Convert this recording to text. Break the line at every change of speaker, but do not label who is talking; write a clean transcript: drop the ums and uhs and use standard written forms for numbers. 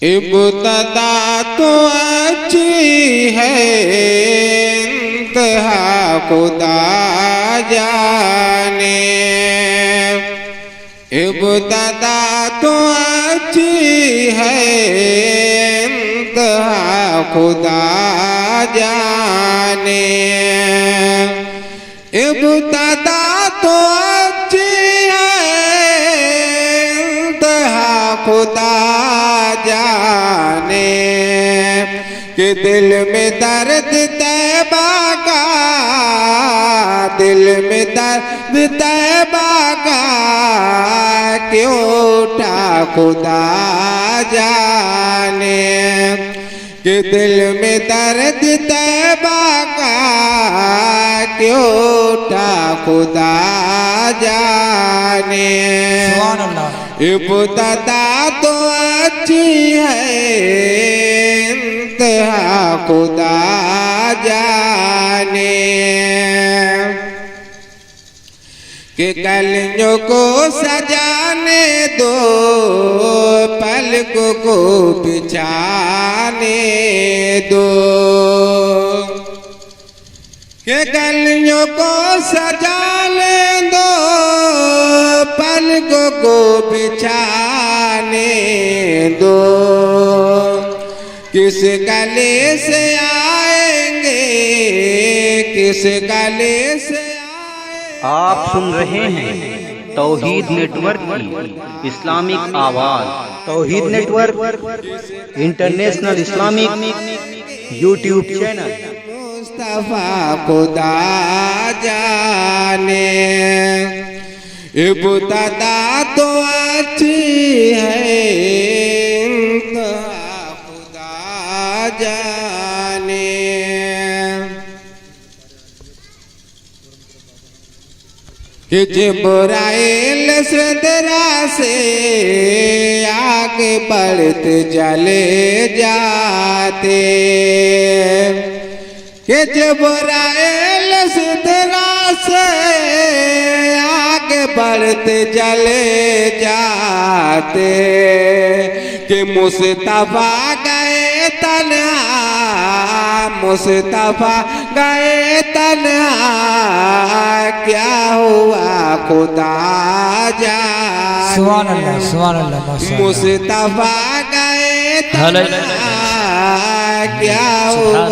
इब्तदा तो अच्छी है, इंतहा खुदा जाने। इब्तदा तो अच्छी है, इंतहा खुदा जाने। इब्तदा तो अच्छी है, इंतहा खुदा जाने। कि दिल में दर्द तैबा का, दिल में दर्द तैबा का क्यों उठा खुदा जाने। कि दिल में दर्द तैबा का क्यों उठा खुदा जाने। इब्तदा तो अच्छी है, इंतहा खुदा जाने। कि कलियों को सजाने दो, पलकों को बिछाने दो। कि कलियों को सजाने दो, पलकों को बिछाने दो। किस गले से आएंगे, किस गले से
आप सुन रहे हैं तौहीद नेटवर्क की इस्लामिक आवाज़। Tauheed network international Islamic YouTube channel.
Mustafa खुदा जाने। इब्तदा तो अच्छी है, इंतहा खुदा जाने। कि जिब्राइल सिदरा से आगे बढ़ते चले जाते। कि जिब्राइल सिदरा से आगे बढ़ते चले जाते। कि मुस्तफा गए तन्हा, मुस्तफा गए तन्हा क्या हुआ खुदा जाने।
सुभान अल्लाह, सुभान अल्लाह, माशाअल्लाह।
मुस्तफा गए तन्हा क्या हुआ